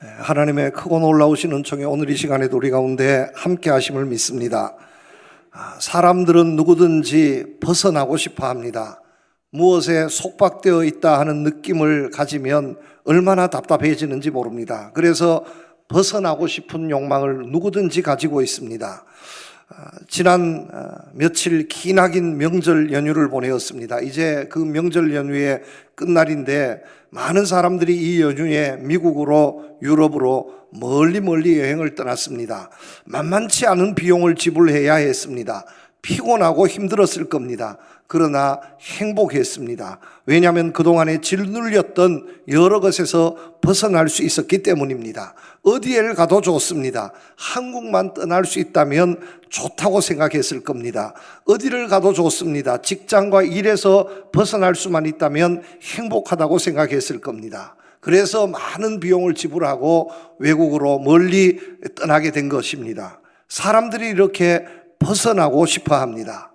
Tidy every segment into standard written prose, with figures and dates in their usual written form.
하나님의 크고 놀라우신 은총에 오늘 이 시간에도 우리 가운데 함께 하심을 믿습니다. 사람들은 누구든지 벗어나고 싶어 합니다. 무엇에 속박되어 있다 하는 느낌을 가지면 얼마나 답답해지는지 모릅니다. 그래서 벗어나고 싶은 욕망을 누구든지 가지고 있습니다. 지난 며칠 기나긴 명절 연휴를 보내었습니다. 이제 그 명절 연휴의 끝날인데 많은 사람들이 이 연휴에 미국으로 유럽으로 멀리 여행을 떠났습니다. 만만치 않은 비용을 지불해야 했습니다. 피곤하고 힘들었을 겁니다. 그러나 행복했습니다. 왜냐하면 그동안에 짓눌렸던 여러 것에서 벗어날 수 있었기 때문입니다. 어디에 가도 좋습니다. 한국만 떠날 수 있다면 좋다고 생각했을 겁니다. 어디를 가도 좋습니다. 직장과 일에서 벗어날 수만 있다면 행복하다고 생각했을 겁니다. 그래서 많은 비용을 지불하고 외국으로 멀리 떠나게 된 것입니다. 사람들이 이렇게 벗어나고 싶어 합니다.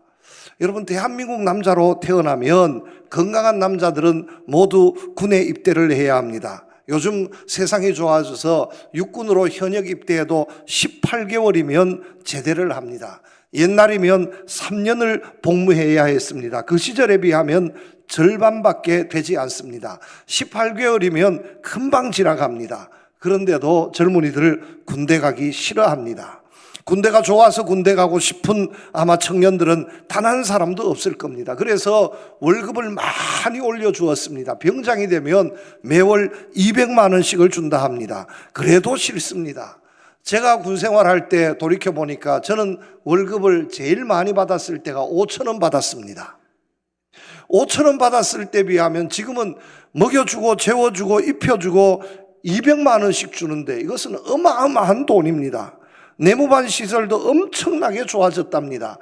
여러분, 대한민국 남자로 태어나면 건강한 남자들은 모두 군에 입대를 해야 합니다. 요즘 세상이 좋아져서 육군으로 현역 입대해도 18개월이면 제대를 합니다. 옛날이면 3년을 복무해야 했습니다. 그 시절에 비하면 절반밖에 되지 않습니다. 18개월이면 금방 지나갑니다. 그런데도 젊은이들 군대 가기 싫어합니다. 군대가 좋아서 군대 가고 싶은 아마 청년들은 단 한 사람도 없을 겁니다. 그래서 월급을 많이 올려주었습니다. 병장이 되면 매월 200만 원씩을 준다 합니다. 그래도 싫습니다. 제가 군 생활할 때 돌이켜보니까 저는 월급을 제일 많이 받았을 때가 5천 원 받았습니다. 5천 원 받았을 때 비하면 지금은 먹여주고 재워주고 입혀주고 200만 원씩 주는데 이것은 어마어마한 돈입니다. 내무반 시설도 엄청나게 좋아졌답니다.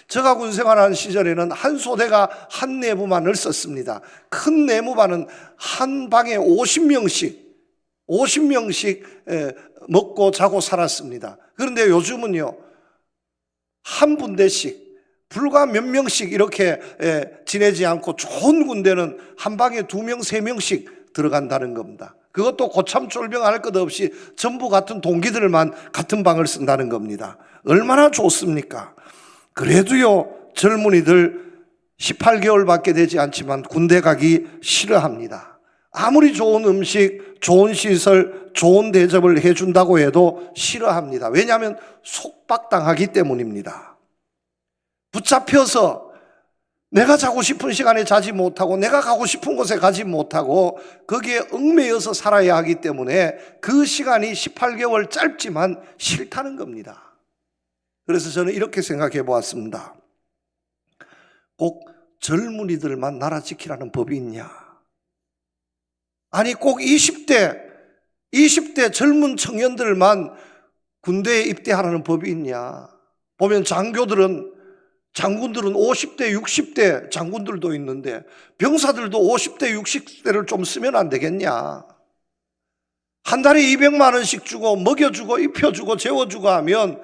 제가 군 생활하는 시절에는 한 소대가 한 내무반을 썼습니다. 큰 내무반은 한 방에 50명씩 먹고 자고 살았습니다. 그런데 요즘은요, 한 분대씩 불과 몇 명씩 이렇게 지내지 않고 좋은 군대는 한 방에 2명, 3명씩 들어간다는 겁니다. 그것도 고참 쫄병할 것 없이 전부 같은 동기들만 같은 방을 쓴다는 겁니다. 얼마나 좋습니까? 그래도요, 젊은이들 18개월밖에 되지 않지만 군대 가기 싫어합니다. 아무리 좋은 음식, 좋은 시설, 좋은 대접을 해준다고 해도 싫어합니다. 왜냐하면 속박당하기 때문입니다. 붙잡혀서 내가 자고 싶은 시간에 자지 못하고 내가 가고 싶은 곳에 가지 못하고 거기에 얽매여서 살아야 하기 때문에 그 시간이 18개월 짧지만 싫다는 겁니다. 그래서 저는 이렇게 생각해 보았습니다. 꼭 젊은이들만 나라 지키라는 법이 있냐? 아니, 꼭 20대 젊은 청년들만 군대에 입대하라는 법이 있냐? 보면 장군들은 50대, 60대 장군들도 있는데 병사들도 50대, 60대를 좀 쓰면 안 되겠냐? 한 달에 200만 원씩 주고 먹여주고 입혀주고 재워주고 하면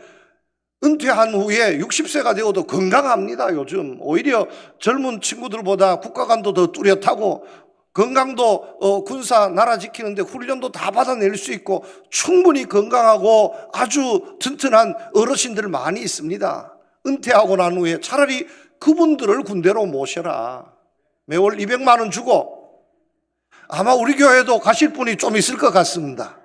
은퇴한 후에 60세가 되어도 건강합니다. 요즘 오히려 젊은 친구들보다 국가관도 더 뚜렷하고 건강도 군사 나라 지키는데 훈련도 다 받아낼 수 있고 충분히 건강하고 아주 튼튼한 어르신들 많이 있습니다. 은퇴하고 난 후에 차라리 그분들을 군대로 모셔라. 매월 200만 원 주고 아마 우리 교회도 가실 분이 좀 있을 것 같습니다.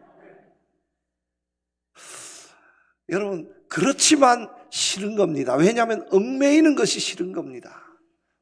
여러분, 그렇지만 싫은 겁니다. 왜냐하면 얽매이는 것이 싫은 겁니다.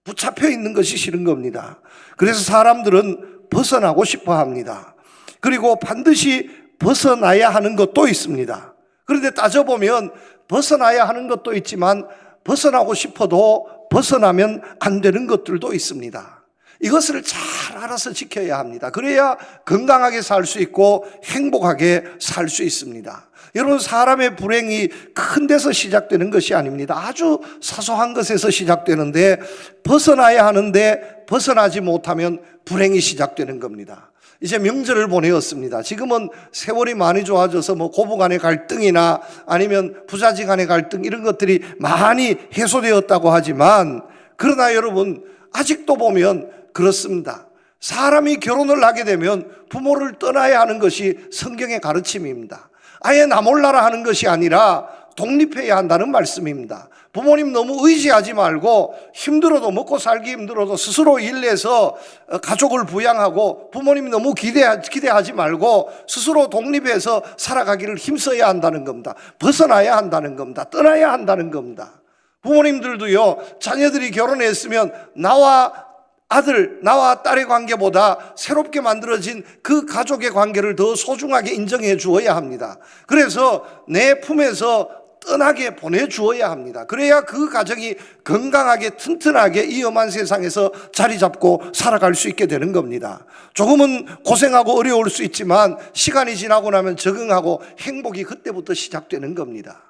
붙잡혀 있는 것이 싫은 겁니다. 그래서 사람들은 벗어나고 싶어 합니다. 그리고 반드시 벗어나야 하는 것도 있습니다. 그런데 따져보면 벗어나야 하는 것도 있지만 벗어나고 싶어도 벗어나면 안 되는 것들도 있습니다. 이것을 잘 알아서 지켜야 합니다. 그래야 건강하게 살 수 있고 행복하게 살 수 있습니다. 여러분, 사람의 불행이 큰 데서 시작되는 것이 아닙니다. 아주 사소한 것에서 시작되는데 벗어나야 하는데 벗어나지 못하면 불행이 시작되는 겁니다. 이제 명절을 보내었습니다. 지금은 세월이 많이 좋아져서 고부 간의 갈등이나 아니면 부자지 간의 갈등 이런 것들이 많이 해소되었다고 하지만 그러나 여러분, 아직도 보면 그렇습니다. 사람이 결혼을 하게 되면 부모를 떠나야 하는 것이 성경의 가르침입니다. 아예 나 몰라라 하는 것이 아니라 독립해야 한다는 말씀입니다. 부모님 너무 의지하지 말고 힘들어도 먹고 살기 힘들어도 스스로 일내서 가족을 부양하고 부모님 너무 기대하지 말고 스스로 독립해서 살아가기를 힘써야 한다는 겁니다. 벗어나야 한다는 겁니다. 떠나야 한다는 겁니다. 부모님들도요, 자녀들이 결혼했으면 나와 아들, 나와 딸의 관계보다 새롭게 만들어진 그 가족의 관계를 더 소중하게 인정해 주어야 합니다. 그래서 내 품에서 떠나게 보내주어야 합니다. 그래야 그 가정이 건강하게 튼튼하게 이 험한 세상에서 자리 잡고 살아갈 수 있게 되는 겁니다. 조금은 고생하고 어려울 수 있지만 시간이 지나고 나면 적응하고 행복이 그때부터 시작되는 겁니다.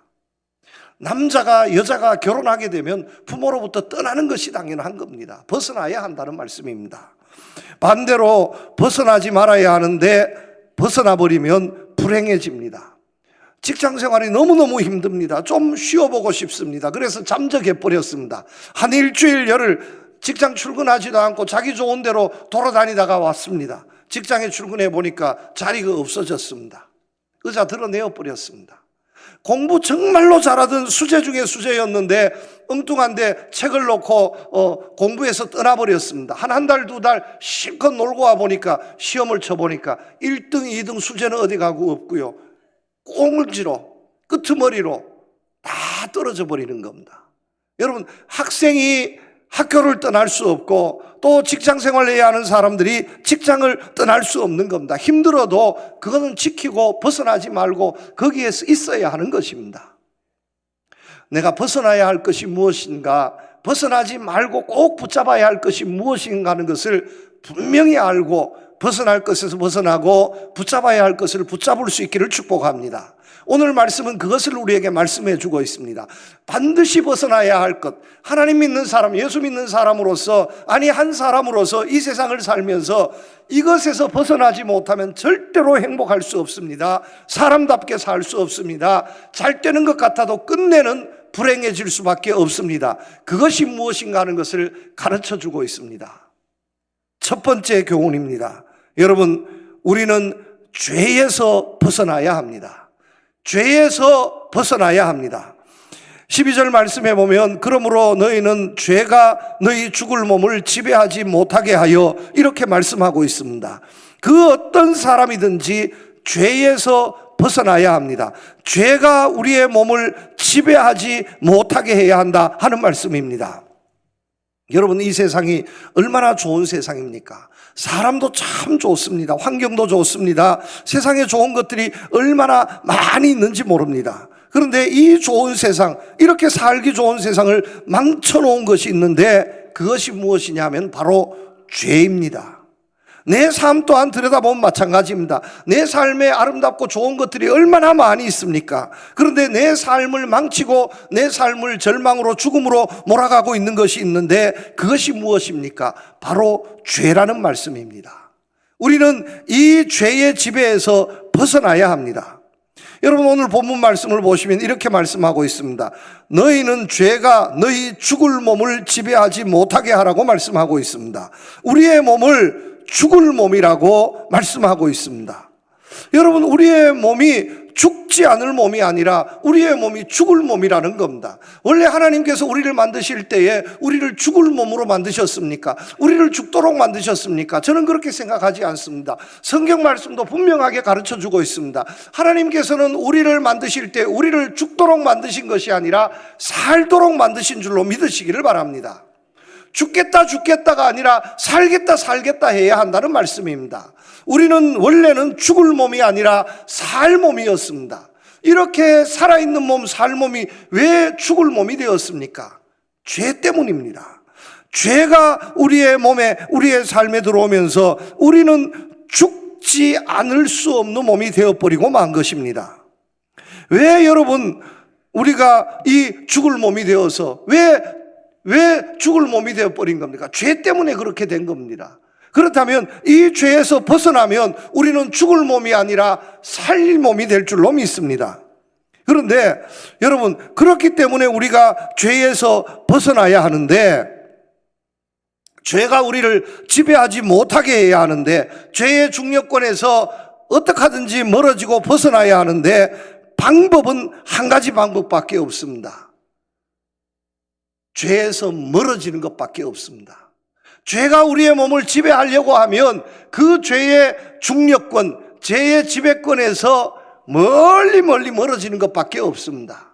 남자가 여자가 결혼하게 되면 부모로부터 떠나는 것이 당연한 겁니다. 벗어나야 한다는 말씀입니다. 반대로 벗어나지 말아야 하는데 벗어나 버리면 불행해집니다. 직장 생활이 너무너무 힘듭니다. 좀 쉬어보고 싶습니다. 그래서 잠적해 버렸습니다. 한 일주일 열흘 직장 출근하지도 않고 자기 좋은 대로 돌아다니다가 왔습니다. 직장에 출근해 보니까 자리가 없어졌습니다. 의자 드러내어 버렸습니다. 공부 정말로 잘하던 수재 중에 수재였는데 엉뚱한데 책을 놓고 공부해서 떠나버렸습니다. 한 달, 두 달 실컷 놀고 와 보니까 시험을 쳐보니까 1등, 2등 수재는 어디 가고 없고요. 꽁을지로 끄트머리로 다 떨어져 버리는 겁니다. 여러분, 학생이 학교를 떠날 수 없고 또 직장 생활을 해야 하는 사람들이 직장을 떠날 수 없는 겁니다. 힘들어도 그거는 지키고 벗어나지 말고 거기에서 있어야 하는 것입니다. 내가 벗어나야 할 것이 무엇인가, 벗어나지 말고 꼭 붙잡아야 할 것이 무엇인가 하는 것을 분명히 알고 벗어날 것에서 벗어나고 붙잡아야 할 것을 붙잡을 수 있기를 축복합니다. 오늘 말씀은 그것을 우리에게 말씀해 주고 있습니다. 반드시 벗어나야 할 것, 하나님 믿는 사람, 예수 믿는 사람으로서, 아니 한 사람으로서 이 세상을 살면서 이것에서 벗어나지 못하면 절대로 행복할 수 없습니다. 사람답게 살 수 없습니다. 잘 되는 것 같아도 끝내는 불행해질 수밖에 없습니다. 그것이 무엇인가 하는 것을 가르쳐 주고 있습니다. 첫 번째 교훈입니다. 여러분, 우리는 죄에서 벗어나야 합니다. 죄에서 벗어나야 합니다. 12절 말씀해 보면 그러므로 너희는 죄가 너희 죽을 몸을 지배하지 못하게 하여 이렇게 말씀하고 있습니다. 그 어떤 사람이든지 죄에서 벗어나야 합니다. 죄가 우리의 몸을 지배하지 못하게 해야 한다 하는 말씀입니다. 여러분, 이 세상이 얼마나 좋은 세상입니까? 사람도 참 좋습니다. 환경도 좋습니다. 세상에 좋은 것들이 얼마나 많이 있는지 모릅니다. 그런데 이 좋은 세상, 이렇게 살기 좋은 세상을 망쳐놓은 것이 있는데 그것이 무엇이냐 하면 바로 죄입니다. 내 삶 또한 들여다보면 마찬가지입니다. 내 삶에 아름답고 좋은 것들이 얼마나 많이 있습니까? 그런데 내 삶을 망치고 내 삶을 절망으로 죽음으로 몰아가고 있는 것이 있는데 그것이 무엇입니까? 바로 죄라는 말씀입니다. 우리는 이 죄의 지배에서 벗어나야 합니다. 여러분, 오늘 본문 말씀을 보시면 이렇게 말씀하고 있습니다. 너희는 죄가 너희 죽을 몸을 지배하지 못하게 하라고 말씀하고 있습니다. 우리의 몸을 죽을 몸이라고 말씀하고 있습니다. 여러분, 우리의 몸이 죽지 않을 몸이 아니라 우리의 몸이 죽을 몸이라는 겁니다. 원래 하나님께서 우리를 만드실 때에 우리를 죽을 몸으로 만드셨습니까? 우리를 죽도록 만드셨습니까? 저는 그렇게 생각하지 않습니다. 성경 말씀도 분명하게 가르쳐 주고 있습니다. 하나님께서는 우리를 만드실 때 우리를 죽도록 만드신 것이 아니라 살도록 만드신 줄로 믿으시기를 바랍니다. 죽겠다가 아니라 살겠다 해야 한다는 말씀입니다. 우리는 원래는 죽을 몸이 아니라 살 몸이었습니다. 이렇게 살아있는 몸, 살 몸이 왜 죽을 몸이 되었습니까? 죄 때문입니다. 죄가 우리의 몸에, 우리의 삶에 들어오면서 우리는 죽지 않을 수 없는 몸이 되어버리고 만 것입니다. 왜 여러분, 우리가 이 죽을 몸이 되어서 왜 죽을 몸이 되어버린 겁니까? 죄 때문에 그렇게 된 겁니다. 그렇다면 이 죄에서 벗어나면 우리는 죽을 몸이 아니라 살릴 몸이 될 줄로 믿습니다. 그런데 여러분, 그렇기 때문에 우리가 죄에서 벗어나야 하는데 죄가 우리를 지배하지 못하게 해야 하는데, 죄의 중력권에서 어떻게 하든지 멀어지고 벗어나야 하는데, 방법은 한 가지 방법밖에 없습니다. 죄에서 멀어지는 것밖에 없습니다. 죄가 우리의 몸을 지배하려고 하면 그 죄의 중력권, 죄의 지배권에서 멀리 멀어지는 것밖에 없습니다.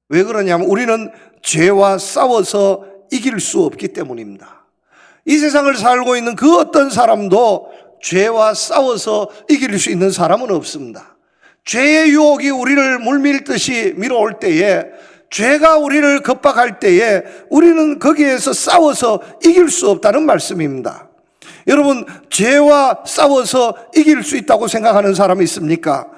왜 그러냐면 우리는 죄와 싸워서 이길 수 없기 때문입니다. 이 세상을 살고 있는 그 어떤 사람도 죄와 싸워서 이길 수 있는 사람은 없습니다. 죄의 유혹이 우리를 물밀듯이 밀어올 때에, 죄가 우리를 겁박할 때에 우리는 거기에서 싸워서 이길 수 없다는 말씀입니다. 여러분, 죄와 싸워서 이길 수 있다고 생각하는 사람이 있습니까?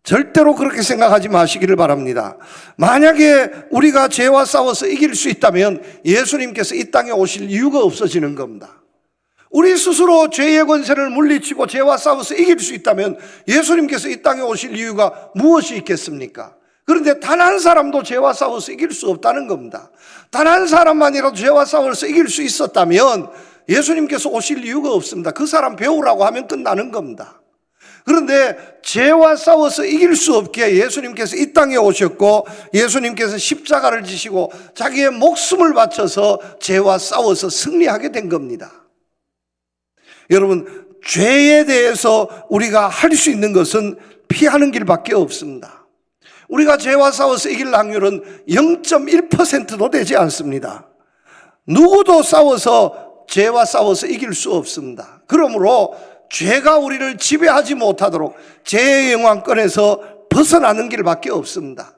절대로 그렇게 생각하지 마시기를 바랍니다. 만약에 우리가 죄와 싸워서 이길 수 있다면 예수님께서 이 땅에 오실 이유가 없어지는 겁니다. 우리 스스로 죄의 권세를 물리치고 죄와 싸워서 이길 수 있다면 예수님께서 이 땅에 오실 이유가 무엇이 있겠습니까? 그런데 단 한 사람도 죄와 싸워서 이길 수 없다는 겁니다. 단 한 사람만이라도 죄와 싸워서 이길 수 있었다면 예수님께서 오실 이유가 없습니다. 그 사람 배우라고 하면 끝나는 겁니다. 그런데 죄와 싸워서 이길 수 없게 예수님께서 이 땅에 오셨고, 예수님께서 십자가를 지시고 자기의 목숨을 바쳐서 죄와 싸워서 승리하게 된 겁니다. 여러분, 죄에 대해서 우리가 할 수 있는 것은 피하는 길밖에 없습니다. 우리가 죄와 싸워서 이길 확률은 0.1%도 되지 않습니다. 누구도 죄와 싸워서 이길 수 없습니다. 그러므로 죄가 우리를 지배하지 못하도록 죄의 영향권에서 벗어나는 길밖에 없습니다.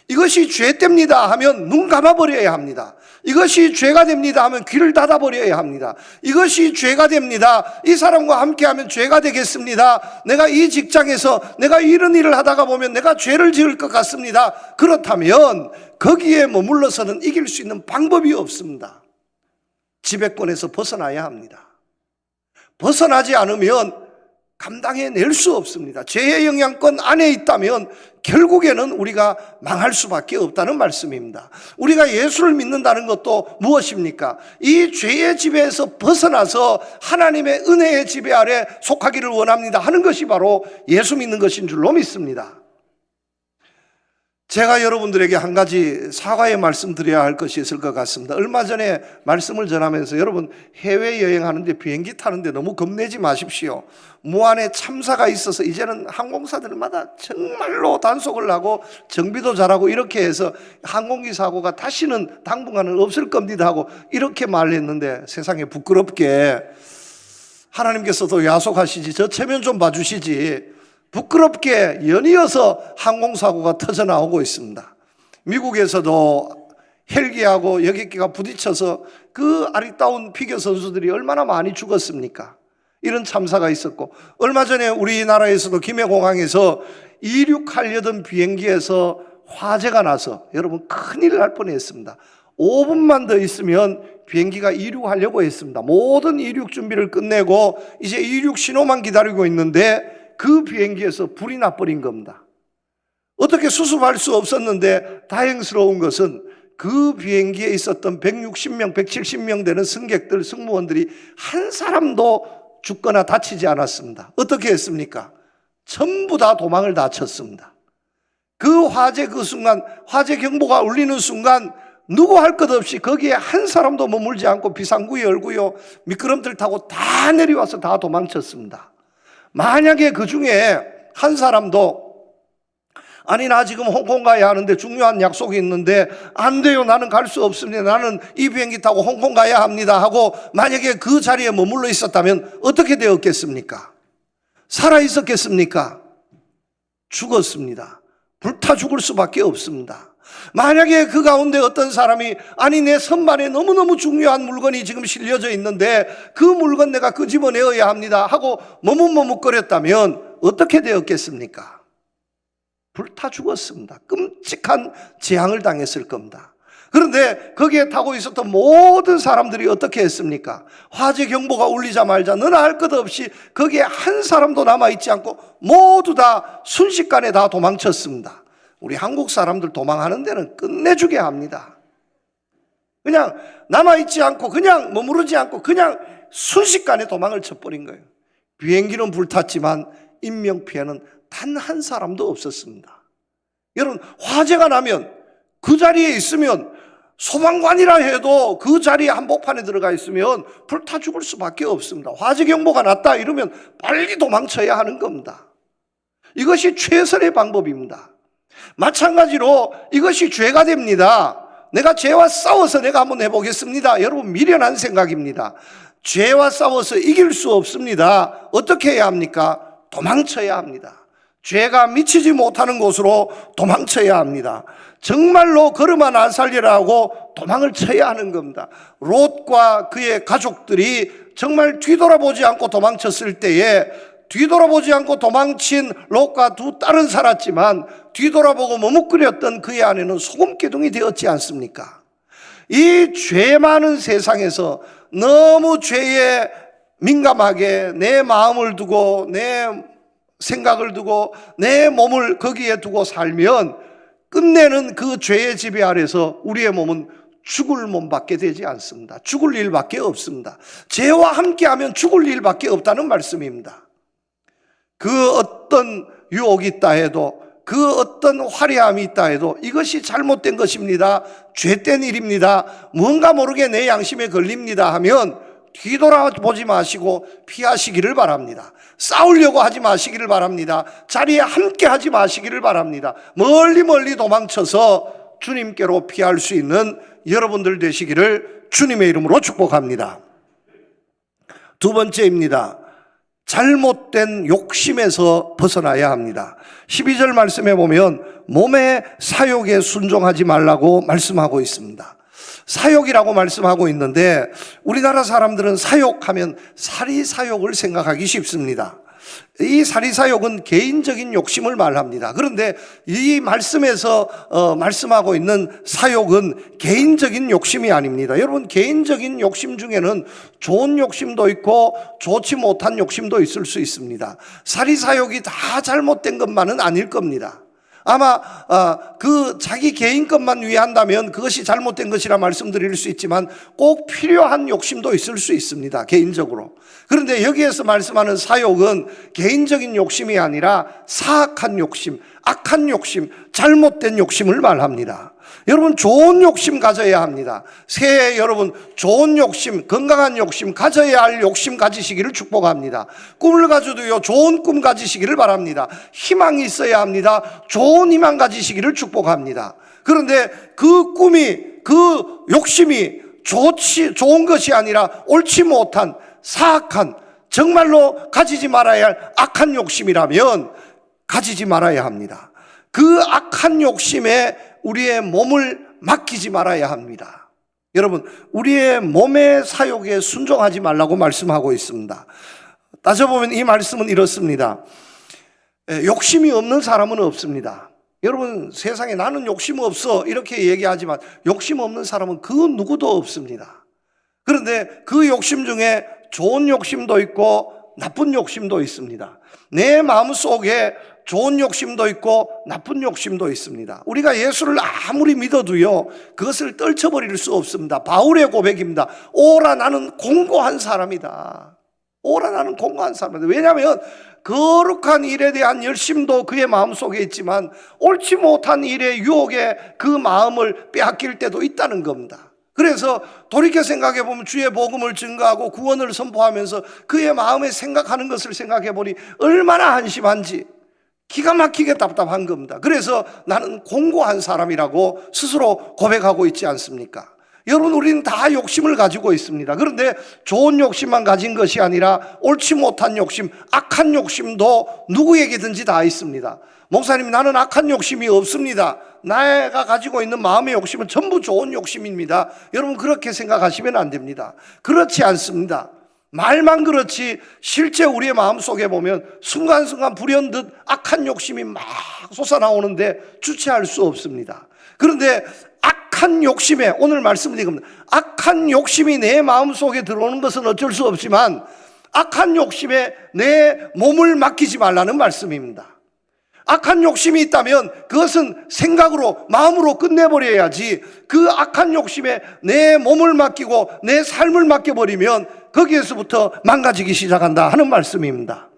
이것이 죄 때입니다 하면 눈 감아버려야 합니다. 이것이 죄가 됩니다 하면 귀를 닫아버려야 합니다. 이것이 죄가 됩니다, 이 사람과 함께하면 죄가 되겠습니다, 내가 이 직장에서 내가 이런 일을 하다가 보면 내가 죄를 지을 것 같습니다, 그렇다면 거기에 머물러서는 이길 수 있는 방법이 없습니다. 지배권에서 벗어나야 합니다. 벗어나지 않으면 감당해낼 수 없습니다. 죄의 영향권 안에 있다면 결국에는 우리가 망할 수밖에 없다는 말씀입니다. 우리가 예수를 믿는다는 것도 무엇입니까? 이 죄의 지배에서 벗어나서 하나님의 은혜의 지배 아래 속하기를 원합니다 하는 것이 바로 예수 믿는 것인 줄로 믿습니다. 제가 여러분들에게 한 가지 사과의 말씀 드려야 할 것이 있을 것 같습니다. 얼마 전에 말씀을 전하면서 여러분, 해외여행하는데 비행기 타는데 너무 겁내지 마십시오. 무한에 참사가 있어서 이제는 항공사들마다 정말로 단속을 하고 정비도 잘하고 이렇게 해서 항공기 사고가 다시는 당분간은 없을 겁니다 하고 이렇게 말했는데, 세상에 부끄럽게 하나님께서도 야속하시지 저 체면 좀 봐주시지, 부끄럽게 연이어서 항공사고가 터져나오고 있습니다. 미국에서도 헬기하고 여객기가 부딪혀서 그 아리따운 피겨 선수들이 얼마나 많이 죽었습니까? 이런 참사가 있었고, 얼마 전에 우리나라에서도 김해공항에서 이륙하려던 비행기에서 화재가 나서 여러분 큰일 날 뻔했습니다. 5분만 더 있으면 비행기가 이륙하려고 했습니다. 모든 이륙 준비를 끝내고 이제 이륙 신호만 기다리고 있는데 그 비행기에서 불이 나버린 겁니다. 어떻게 수습할 수 없었는데 다행스러운 것은 그 비행기에 있었던 160명, 170명 되는 승객들, 승무원들이 한 사람도 죽거나 다치지 않았습니다. 어떻게 했습니까? 전부 다 도망을 다 쳤습니다. 그 순간, 화재 경보가 울리는 순간 누구 할 것 없이 거기에 한 사람도 머물지 않고 비상구에 열고요, 미끄럼틀 타고 다 내려와서 다 도망쳤습니다. 만약에 그 중에 한 사람도 아니 나 지금 홍콩 가야 하는데 중요한 약속이 있는데 안 돼요, 나는 갈 수 없습니다, 나는 이 비행기 타고 홍콩 가야 합니다 하고 만약에 그 자리에 머물러 있었다면 어떻게 되었겠습니까? 살아 있었겠습니까? 죽었습니다. 불타 죽을 수밖에 없습니다. 만약에 그 가운데 어떤 사람이 아니 내 선반에 너무너무 중요한 물건이 지금 실려져 있는데 그 물건 내가 끄집어내어야 합니다 하고 머뭇머뭇거렸다면 어떻게 되었겠습니까? 불타 죽었습니다. 끔찍한 재앙을 당했을 겁니다. 그런데 거기에 타고 있었던 모든 사람들이 어떻게 했습니까? 화재 경보가 울리자마자 너나 할 것 없이 거기에 한 사람도 남아있지 않고 모두 다 순식간에 다 도망쳤습니다. 우리 한국 사람들 도망하는 데는 끝내주게 합니다. 그냥 남아있지 않고 그냥 머무르지 않고 그냥 순식간에 도망을 쳐버린 거예요. 비행기는 불탔지만 인명피해는 단 한 사람도 없었습니다. 여러분, 화재가 나면 그 자리에 있으면 소방관이라 해도 그 자리에 한복판에 들어가 있으면 불타 죽을 수밖에 없습니다. 화재 경보가 났다 이러면 빨리 도망쳐야 하는 겁니다. 이것이 최선의 방법입니다. 마찬가지로 이것이 죄가 됩니다. 내가 죄와 싸워서 내가 한번 해보겠습니다. 여러분, 미련한 생각입니다. 죄와 싸워서 이길 수 없습니다. 어떻게 해야 합니까? 도망쳐야 합니다. 죄가 미치지 못하는 곳으로 도망쳐야 합니다. 정말로 걸음아 나 살리라 하고 도망을 쳐야 하는 겁니다. 롯과 그의 가족들이 정말 뒤돌아보지 않고 도망쳤을 때에 뒤돌아보지 않고 도망친 롯과 두 딸은 살았지만 뒤돌아보고 머뭇거렸던 그의 아내는 소금기둥이 되었지 않습니까? 이 죄 많은 세상에서 너무 죄에 민감하게 내 마음을 두고 내 생각을 두고 내 몸을 거기에 두고 살면 끝내는 그 죄의 지배 아래서 우리의 몸은 죽을 몸밖에 되지 않습니다. 죽을 일밖에 없습니다. 죄와 함께하면 죽을 일밖에 없다는 말씀입니다. 그 어떤 유혹이 있다 해도 그 어떤 화려함이 있다 해도 이것이 잘못된 것입니다. 죄된 일입니다. 뭔가 모르게 내 양심에 걸립니다 하면 뒤돌아보지 마시고 피하시기를 바랍니다. 싸우려고 하지 마시기를 바랍니다. 자리에 함께 하지 마시기를 바랍니다. 멀리 멀리 도망쳐서 주님께로 피할 수 있는 여러분들 되시기를 주님의 이름으로 축복합니다. 두 번째입니다. 잘못된 욕심에서 벗어나야 합니다. 12절 말씀에 보면 몸의 사욕에 순종하지 말라고 말씀하고 있습니다. 사욕이라고 말씀하고 있는데 우리나라 사람들은 사욕하면 사리사욕을 생각하기 쉽습니다. 이 사리사욕은 개인적인 욕심을 말합니다. 그런데 이 말씀에서 말씀하고 있는 사욕은 개인적인 욕심이 아닙니다. 여러분, 개인적인 욕심 중에는 좋은 욕심도 있고 좋지 못한 욕심도 있을 수 있습니다. 사리사욕이 다 잘못된 것만은 아닐 겁니다. 아마 그 자기 개인 것만 위한다면 그것이 잘못된 것이라 말씀드릴 수 있지만 꼭 필요한 욕심도 있을 수 있습니다. 개인적으로. 그런데 여기에서 말씀하는 사욕은 개인적인 욕심이 아니라 사악한 욕심, 악한 욕심, 잘못된 욕심을 말합니다. 여러분, 좋은 욕심 가져야 합니다. 새해 여러분 좋은 욕심, 건강한 욕심, 가져야 할 욕심 가지시기를 축복합니다. 꿈을 가져도요 좋은 꿈 가지시기를 바랍니다. 희망이 있어야 합니다. 좋은 희망 가지시기를 축복합니다. 그런데 그 꿈이, 그 욕심이 좋은 것이 아니라 옳지 못한 사악한, 정말로 가지지 말아야 할 악한 욕심이라면 가지지 말아야 합니다. 그 악한 욕심에 우리의 몸을 맡기지 말아야 합니다. 여러분, 우리의 몸의 사욕에 순종하지 말라고 말씀하고 있습니다. 따져보면 이 말씀은 이렇습니다. 욕심이 없는 사람은 없습니다. 여러분, 세상에 나는 욕심 없어 이렇게 얘기하지만 욕심 없는 사람은 그 누구도 없습니다. 그런데 그 욕심 중에 좋은 욕심도 있고 나쁜 욕심도 있습니다. 내 마음속에 좋은 욕심도 있고 나쁜 욕심도 있습니다. 우리가 예수를 아무리 믿어도요 그것을 떨쳐버릴 수 없습니다. 바울의 고백입니다. 오라 나는 공고한 사람이다. 오라 나는 공고한 사람이다. 왜냐하면 거룩한 일에 대한 열심도 그의 마음속에 있지만 옳지 못한 일의 유혹에 그 마음을 빼앗길 때도 있다는 겁니다. 그래서 돌이켜 생각해 보면 주의 복음을 증거하고 구원을 선포하면서 그의 마음에 생각하는 것을 생각해 보니 얼마나 한심한지 기가 막히게 답답한 겁니다. 그래서 나는 공고한 사람이라고 스스로 고백하고 있지 않습니까? 여러분, 우리는 다 욕심을 가지고 있습니다. 그런데 좋은 욕심만 가진 것이 아니라 옳지 못한 욕심, 악한 욕심도 누구에게든지 다 있습니다. 목사님, 나는 악한 욕심이 없습니다. 내가 가지고 있는 마음의 욕심은 전부 좋은 욕심입니다. 여러분, 그렇게 생각하시면 안 됩니다. 그렇지 않습니다. 말만 그렇지 실제 우리의 마음속에 보면 순간순간 불현듯 악한 욕심이 막 솟아나오는데 주체할 수 없습니다. 그런데 악한 욕심에, 오늘 말씀드린 겁니다. 악한 욕심이 내 마음속에 들어오는 것은 어쩔 수 없지만 악한 욕심에 내 몸을 맡기지 말라는 말씀입니다. 악한 욕심이 있다면 그것은 생각으로, 마음으로 끝내버려야지, 그 악한 욕심에 내 몸을 맡기고 내 삶을 맡겨버리면 거기에서부터 망가지기 시작한다 하는 말씀입니다.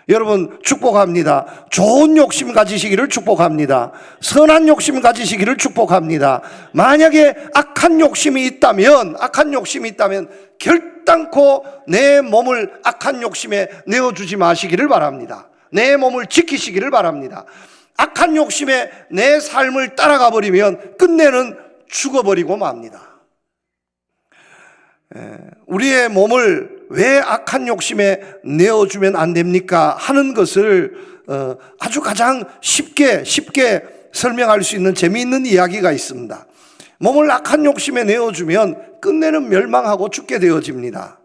여러분, 축복합니다. 좋은 욕심 가지시기를 축복합니다. 선한 욕심 가지시기를 축복합니다. 만약에 악한 욕심이 있다면 결단코 내 몸을 악한 욕심에 내어주지 마시기를 바랍니다. 내 몸을 지키시기를 바랍니다. 악한 욕심에 내 삶을 따라가 버리면 끝내는 죽어버리고 맙니다. 우리의 몸을 왜 악한 욕심에 내어주면 안 됩니까? 하는 것을 아주 가장 쉽게 설명할 수 있는 재미있는 이야기가 있습니다. 몸을 악한 욕심에 내어주면 끝내는 멸망하고 죽게 되어집니다.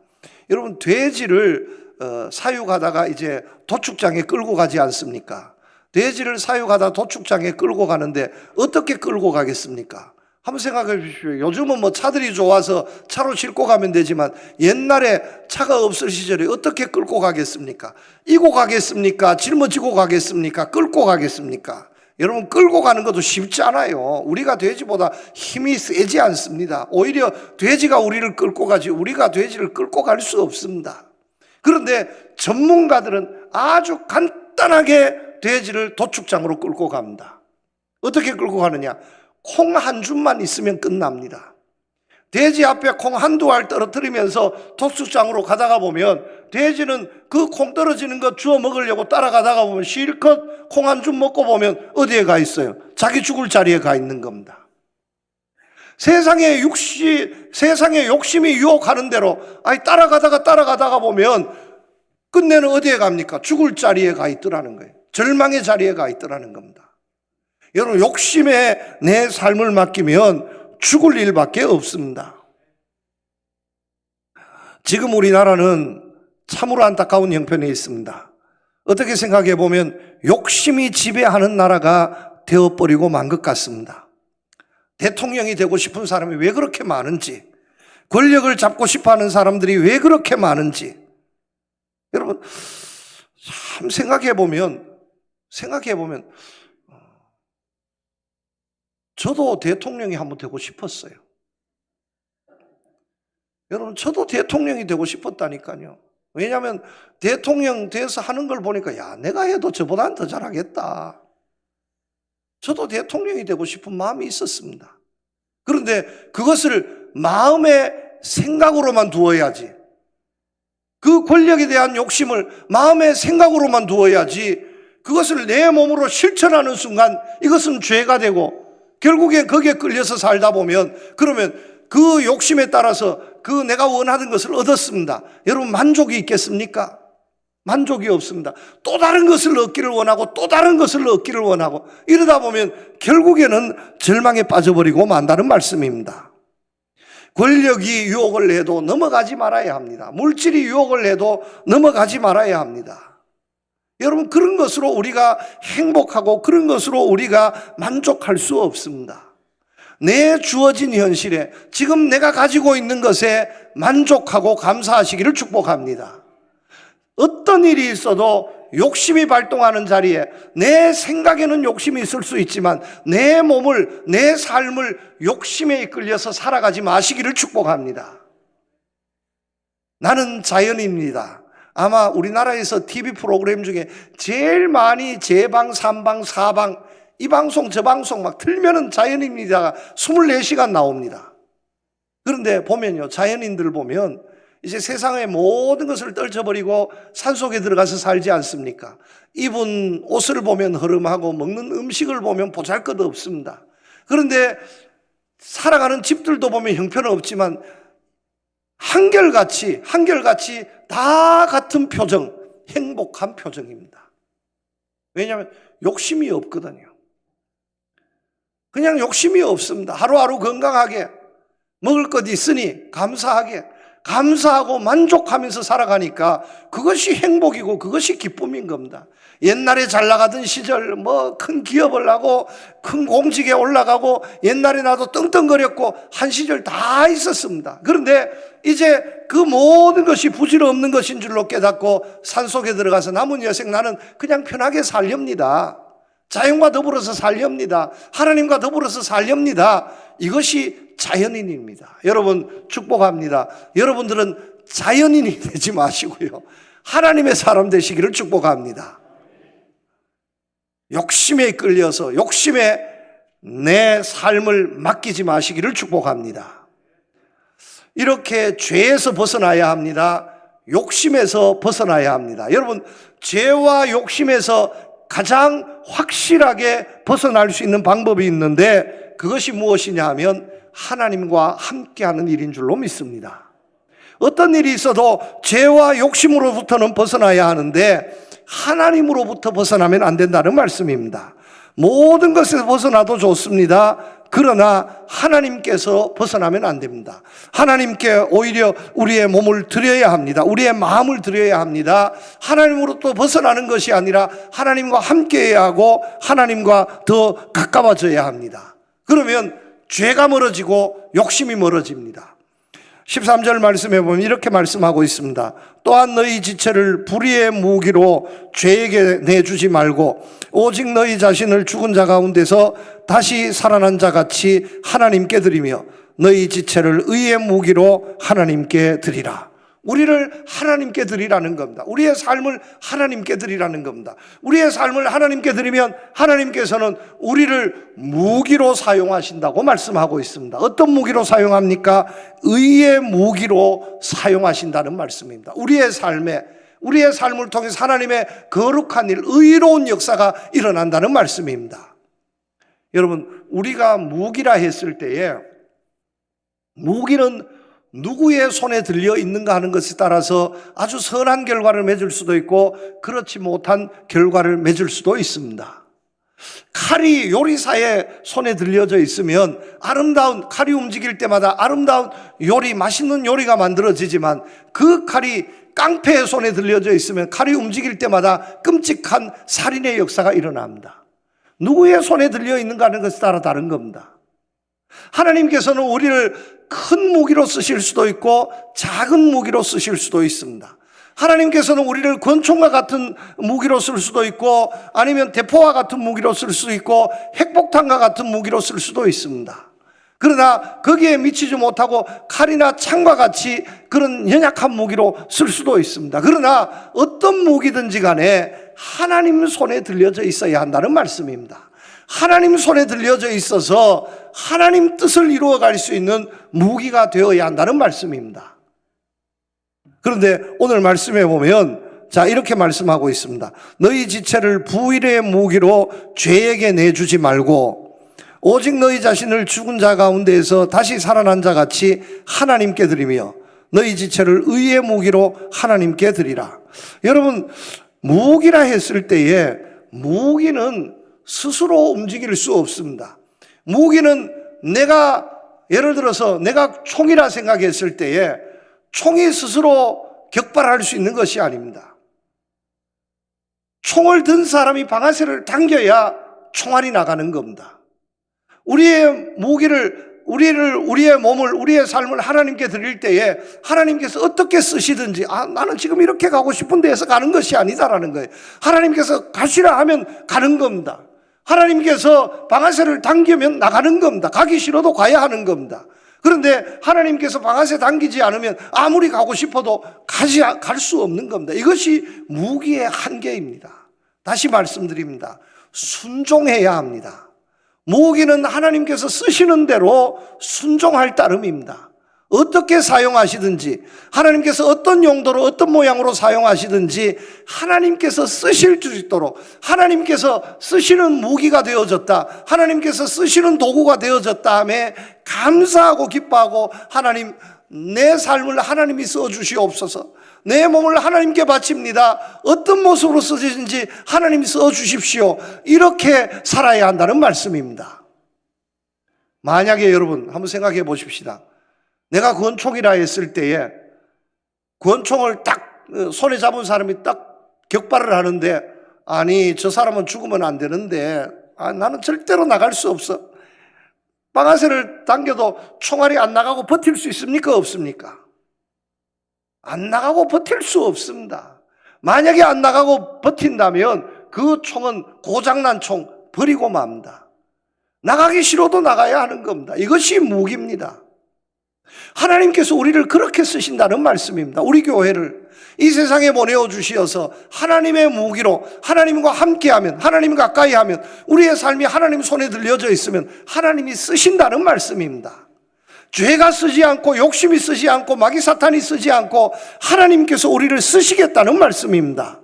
여러분, 돼지를 사육하다가 이제 도축장에 끌고 가지 않습니까? 돼지를 사육하다 도축장에 끌고 가는데 어떻게 끌고 가겠습니까? 한번 생각해 주십시오. 요즘은 뭐 차들이 좋아서 차로 싣고 가면 되지만 옛날에 차가 없을 시절에 어떻게 끌고 가겠습니까? 이고 가겠습니까? 짊어지고 가겠습니까? 끌고 가겠습니까? 여러분, 끌고 가는 것도 쉽지 않아요. 우리가 돼지보다 힘이 세지 않습니다. 오히려 돼지가 우리를 끌고 가지 우리가 돼지를 끌고 갈 수 없습니다. 그런데 전문가들은 아주 간단하게 돼지를 도축장으로 끌고 갑니다. 어떻게 끌고 가느냐? 콩 한 줌만 있으면 끝납니다. 돼지 앞에 콩 한두 알 떨어뜨리면서 도축장으로 가다가 보면 돼지는 그 콩 떨어지는 거 주워 먹으려고 따라가다가 보면 실컷 콩 한 줌 먹고 보면 어디에 가 있어요? 자기 죽을 자리에 가 있는 겁니다. 세상의 욕심이 유혹하는 대로 따라가다가 보면 끝내는 어디에 갑니까? 죽을 자리에 가 있더라는 거예요. 절망의 자리에 가 있더라는 겁니다. 여러분, 욕심에 내 삶을 맡기면 죽을 일밖에 없습니다. 지금 우리나라는 참으로 안타까운 형편에 있습니다. 어떻게 생각해 보면 욕심이 지배하는 나라가 되어버리고 만 것 같습니다. 대통령이 되고 싶은 사람이 왜 그렇게 많은지, 권력을 잡고 싶어하는 사람들이 왜 그렇게 많은지, 여러분 참 생각해 보면 저도 대통령이 한번 되고 싶었어요. 여러분, 저도 대통령이 되고 싶었다니까요. 왜냐하면 대통령 돼서 하는 걸 보니까 야, 내가 해도 저보다는 더 잘하겠다. 저도 대통령이 되고 싶은 마음이 있었습니다. 그런데 그것을 마음의 생각으로만 두어야지, 그 권력에 대한 욕심을 마음의 생각으로만 두어야지, 그것을 내 몸으로 실천하는 순간 이것은 죄가 되고 결국엔 거기에 끌려서 살다 보면 그러면 그 욕심에 따라서 그 내가 원하는 것을 얻었습니다. 여러분, 만족이 있겠습니까? 만족이 없습니다. 또 다른 것을 얻기를 원하고 또 다른 것을 얻기를 원하고 이러다 보면 결국에는 절망에 빠져버리고 만다는 말씀입니다. 권력이 유혹을 해도 넘어가지 말아야 합니다. 물질이 유혹을 해도 넘어가지 말아야 합니다. 여러분, 그런 것으로 우리가 행복하고 그런 것으로 우리가 만족할 수 없습니다. 내 주어진 현실에 지금 내가 가지고 있는 것에 만족하고 감사하시기를 축복합니다. 어떤 일이 있어도 욕심이 발동하는 자리에 내 생각에는 욕심이 있을 수 있지만 내 몸을, 내 삶을 욕심에 이끌려서 살아가지 마시기를 축복합니다. 나는 자연인입니다. 아마 우리나라에서 TV 프로그램 중에 제일 많이 제방, 3방, 4방, 이 방송, 저 방송 막 틀면은 자연인입니다가 24시간 나옵니다. 그런데 보면요, 자연인들 보면 이제 세상의 모든 것을 떨쳐버리고 산속에 들어가서 살지 않습니까? 입은 옷을 보면 허름하고 먹는 음식을 보면 보잘것 없습니다. 그런데 살아가는 집들도 보면 형편없지만 한결같이 다 같은 표정, 행복한 표정입니다. 왜냐하면 욕심이 없거든요. 그냥 욕심이 없습니다. 하루하루 건강하게 먹을 것 있으니 감사하고 만족하면서 살아가니까 그것이 행복이고 그것이 기쁨인 겁니다. 옛날에 잘 나가던 시절 큰 기업을 하고 큰 공직에 올라가고 옛날에 나도 떵떵거렸고 한 시절 다 있었습니다. 그런데 이제 그 모든 것이 부질없는 것인 줄로 깨닫고 산속에 들어가서 남은 여생 나는 그냥 편하게 살렵니다. 자연과 더불어서 살렵니다. 하나님과 더불어서 살렵니다. 이것이 자연인입니다. 여러분 축복합니다. 여러분들은 자연인이 되지 마시고요, 하나님의 사람 되시기를 축복합니다. 욕심에 끌려서 욕심에 내 삶을 맡기지 마시기를 축복합니다. 이렇게 죄에서 벗어나야 합니다. 욕심에서 벗어나야 합니다. 여러분, 죄와 욕심에서 가장 확실하게 벗어날 수 있는 방법이 있는데, 그것이 무엇이냐 하면 하나님과 함께하는 일인 줄로 믿습니다. 어떤 일이 있어도 죄와 욕심으로부터는 벗어나야 하는데 하나님으로부터 벗어나면 안 된다는 말씀입니다. 모든 것에서 벗어나도 좋습니다. 그러나 하나님께서 벗어나면 안 됩니다. 하나님께 오히려 우리의 몸을 드려야 합니다. 우리의 마음을 드려야 합니다. 하나님으로부터 벗어나는 것이 아니라 하나님과 함께해야 하고 하나님과 더 가까워져야 합니다. 그러면 죄가 멀어지고 욕심이 멀어집니다. 13절 말씀해 보면 이렇게 말씀하고 있습니다. 또한 너희 지체를 불의의 무기로 죄에게 내주지 말고 오직 너희 자신을 죽은 자 가운데서 다시 살아난 자 같이 하나님께 드리며 너희 지체를 의의 무기로 하나님께 드리라. 우리를 하나님께 드리라는 겁니다. 우리의 삶을 하나님께 드리라는 겁니다. 우리의 삶을 하나님께 드리면 하나님께서는 우리를 무기로 사용하신다고 말씀하고 있습니다. 어떤 무기로 사용합니까? 의의 무기로 사용하신다는 말씀입니다. 우리의 삶을 통해서 하나님의 거룩한 일, 의로운 역사가 일어난다는 말씀입니다. 여러분, 우리가 무기라 했을 때에 무기는 누구의 손에 들려 있는가 하는 것에 따라서 아주 선한 결과를 맺을 수도 있고 그렇지 못한 결과를 맺을 수도 있습니다. 칼이 요리사의 손에 들려져 있으면 아름다운, 칼이 움직일 때마다 아름다운 요리, 맛있는 요리가 만들어지지만 그 칼이 깡패의 손에 들려져 있으면 칼이 움직일 때마다 끔찍한 살인의 역사가 일어납니다. 누구의 손에 들려 있는가 하는 것에 따라 다른 겁니다. 하나님께서는 우리를 큰 무기로 쓰실 수도 있고 작은 무기로 쓰실 수도 있습니다. 하나님께서는 우리를 권총과 같은 무기로 쓸 수도 있고 아니면 대포와 같은 무기로 쓸 수도 있고 핵폭탄과 같은 무기로 쓸 수도 있습니다. 그러나 거기에 미치지 못하고 칼이나 창과 같이 그런 연약한 무기로 쓸 수도 있습니다. 그러나 어떤 무기든지 간에 하나님 손에 들려져 있어야 한다는 말씀입니다. 하나님 손에 들려져 있어서 하나님 뜻을 이루어갈 수 있는 무기가 되어야 한다는 말씀입니다. 그런데 오늘 말씀에 보면 이렇게 말씀하고 있습니다. 너희 지체를 불의의 무기로 죄에게 내주지 말고 오직 너희 자신을 죽은 자 가운데에서 다시 살아난 자 같이 하나님께 드리며 너희 지체를 의의 무기로 하나님께 드리라. 여러분, 무기라 했을 때에 무기는 스스로 움직일 수 없습니다. 무기는 예를 들어서 내가 총이라 생각했을 때에 총이 스스로 격발할 수 있는 것이 아닙니다. 총을 든 사람이 방아쇠를 당겨야 총알이 나가는 겁니다. 우리의 우리의 몸을, 우리의 삶을 하나님께 드릴 때에 하나님께서 어떻게 쓰시든지 나는 지금 이렇게 가고 싶은데 해서 가는 것이 아니다라는 거예요. 하나님께서 가시라 하면 가는 겁니다. 하나님께서 방아쇠를 당기면 나가는 겁니다. 가기 싫어도 가야 하는 겁니다. 그런데 하나님께서 방아쇠 당기지 않으면 아무리 가고 싶어도 갈 수 없는 겁니다. 이것이 무기의 한계입니다. 다시 말씀드립니다. 순종해야 합니다. 무기는 하나님께서 쓰시는 대로 순종할 따름입니다. 어떻게 사용하시든지 하나님께서 어떤 용도로 어떤 모양으로 사용하시든지 하나님께서 쓰실 수 있도록 하나님께서 쓰시는 무기가 되어졌다, 하나님께서 쓰시는 도구가 되어졌다 하며 감사하고 기뻐하고 하나님, 내 삶을 하나님이 써주시옵소서, 내 몸을 하나님께 바칩니다, 어떤 모습으로 쓰시든지 하나님이 써주십시오, 이렇게 살아야 한다는 말씀입니다. 만약에 여러분 한번 생각해 보십시다. 내가 권총이라 했을 때에 권총을 딱 손에 잡은 사람이 딱 격발을 하는데, 아니 저 사람은 죽으면 안 되는데 나는 절대로 나갈 수 없어. 방아쇠를 당겨도 총알이 안 나가고 버틸 수 있습니까? 없습니까? 안 나가고 버틸 수 없습니다. 만약에 안 나가고 버틴다면 그 총은 고장난 총, 버리고 맙니다. 나가기 싫어도 나가야 하는 겁니다. 이것이 무기입니다. 하나님께서 우리를 그렇게 쓰신다는 말씀입니다. 우리 교회를 이 세상에 보내어 주시어서 하나님의 무기로 하나님과 함께하면, 하나님 가까이 하면, 우리의 삶이 하나님 손에 들려져 있으면 하나님이 쓰신다는 말씀입니다. 죄가 쓰지 않고 욕심이 쓰지 않고 마귀 사탄이 쓰지 않고 하나님께서 우리를 쓰시겠다는 말씀입니다.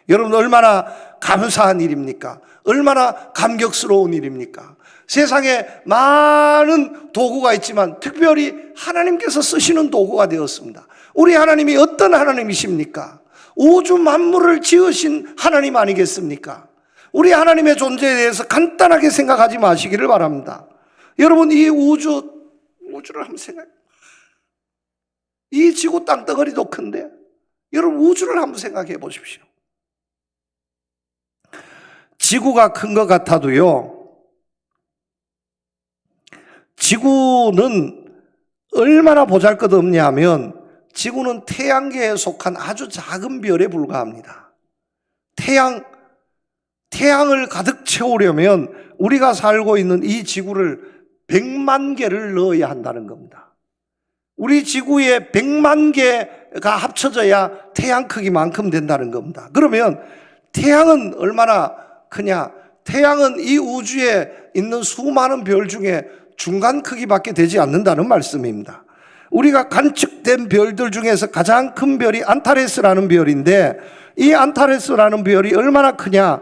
여러분, 얼마나 감사한 일입니까? 얼마나 감격스러운 일입니까? 세상에 많은 도구가 있지만 특별히 하나님께서 쓰시는 도구가 되었습니다. 우리 하나님이 어떤 하나님이십니까? 우주 만물을 지으신 하나님 아니겠습니까? 우리 하나님의 존재에 대해서 간단하게 생각하지 마시기를 바랍니다. 여러분, 이 우주를 한번 생각해. 이 지구 땅덩어리도 큰데 여러분, 우주를 한번 생각해 보십시오. 지구가 큰 것 같아도요, 지구는 얼마나 보잘것없냐 하면 지구는 태양계에 속한 아주 작은 별에 불과합니다. 태양을 가득 채우려면 우리가 살고 있는 이 지구를 100만 개를 넣어야 한다는 겁니다. 우리 지구에 100만 개가 합쳐져야 태양 크기만큼 된다는 겁니다. 그러면 태양은 얼마나 크냐? 태양은 이 우주에 있는 수많은 별 중에 중간 크기밖에 되지 않는다는 말씀입니다. 우리가 관측된 별들 중에서 가장 큰 별이 안타레스라는 별인데, 이 안타레스라는 별이 얼마나 크냐?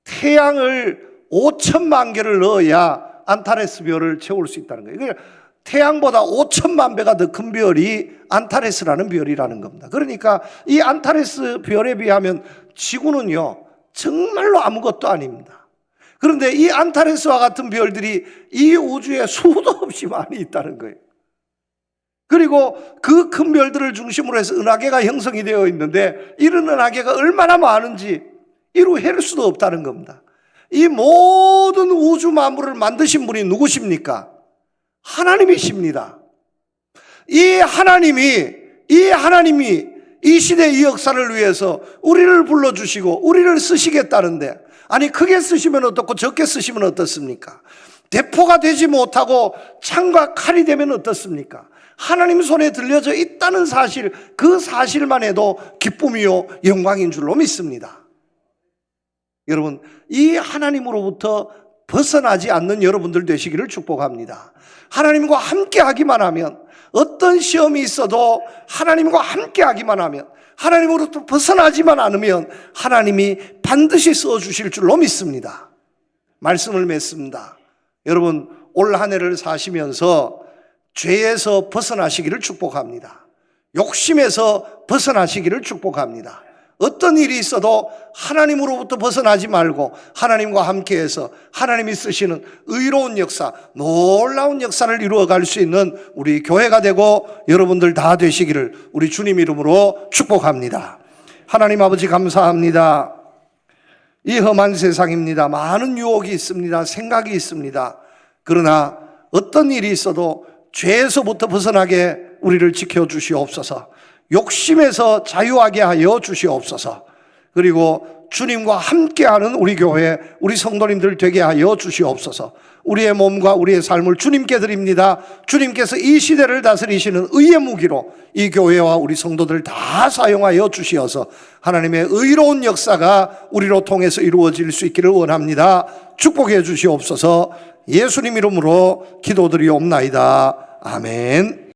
태양을 5천만 개를 넣어야 안타레스 별을 채울 수 있다는 거예요. 그러니까 태양보다 5천만 배가 더 큰 별이 안타레스라는 별이라는 겁니다. 그러니까 이 안타레스 별에 비하면 지구는요, 정말로 아무것도 아닙니다. 그런데 이 안타레스와 같은 별들이 이 우주에 수도 없이 많이 있다는 거예요. 그리고 그 큰 별들을 중심으로 해서 은하계가 형성이 되어 있는데, 이런 은하계가 얼마나 많은지 이루 헤를 수도 없다는 겁니다. 이 모든 우주 만물을 만드신 분이 누구십니까? 하나님이십니다. 이 하나님이 이 시대 이 역사를 위해서 우리를 불러주시고 우리를 쓰시겠다는데, 아니 크게 쓰시면 어떻고 적게 쓰시면 어떻습니까? 대포가 되지 못하고 창과 칼이 되면 어떻습니까? 하나님 손에 들려져 있다는 사실, 그 사실만 해도 기쁨이요 영광인 줄로 믿습니다. 여러분, 이 하나님으로부터 벗어나지 않는 여러분들 되시기를 축복합니다. 하나님과 함께 하기만 하면, 어떤 시험이 있어도 하나님과 함께 하기만 하면, 하나님으로부터 벗어나지만 않으면 하나님이 반드시 써주실 줄로 믿습니다. 말씀을 맺습니다. 여러분, 올 한 해를 사시면서 죄에서 벗어나시기를 축복합니다. 욕심에서 벗어나시기를 축복합니다. 어떤 일이 있어도 하나님으로부터 벗어나지 말고 하나님과 함께해서 하나님이 쓰시는 의로운 역사, 놀라운 역사를 이루어갈 수 있는 우리 교회가 되고 여러분들 다 되시기를 우리 주님 이름으로 축복합니다. 하나님 아버지 감사합니다. 이 험한 세상입니다. 많은 유혹이 있습니다. 생각이 있습니다. 그러나 어떤 일이 있어도 죄에서부터 벗어나게 우리를 지켜주시옵소서. 욕심에서 자유하게 하여 주시옵소서. 그리고 주님과 함께하는 우리 교회, 우리 성도님들 되게 하여 주시옵소서. 우리의 몸과 우리의 삶을 주님께 드립니다. 주님께서 이 시대를 다스리시는 의의 무기로 이 교회와 우리 성도들 다 사용하여 주시어서 하나님의 의로운 역사가 우리로 통해서 이루어질 수 있기를 원합니다. 축복해 주시옵소서. 예수님 이름으로 기도드리옵나이다. 아멘.